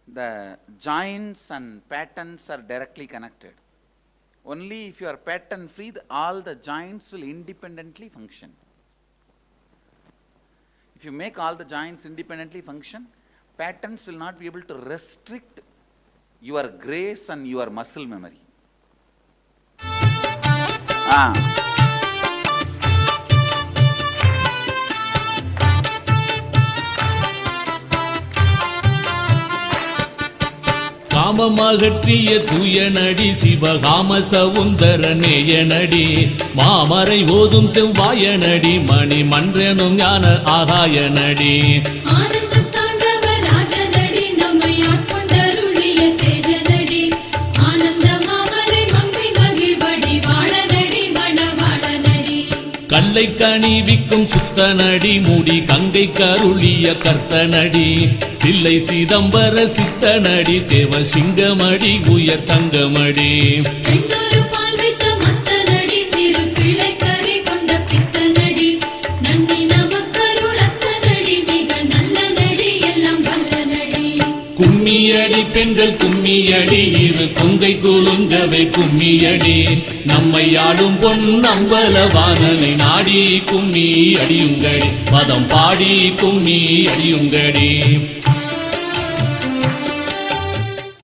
the joints and patterns are directly connected. Only if you are pattern free, all the joints will independently function. If you make all the joints independently function, patterns will not be able to restrict your grace and your muscle memory. காமமகற்றிய தூயனடி சிவகாம சவுந்தர நேயனடி மாமரை ஓதும் செவ்வாயனடி மணி மன்றனும் ஞான ஆகாயனடி கல்லை கணிவிக்கும் சுத்தனடி முடி கங்கை கருளிய கர்த்தனடி தில்லை சிதம்பர சித்தனடி தேவ சிங்கமடி உயர் தங்கமடி கும்மியடி பெண்கள் கும்மியடி இரு கொங்கை குலுங்கவை கும்மியடி நம்மை ஆடும் பொன் அம்பலவானனை நாடி கும்மி அடியுங்கடி பதம் பாடி கும்மி அடியுங்கடி.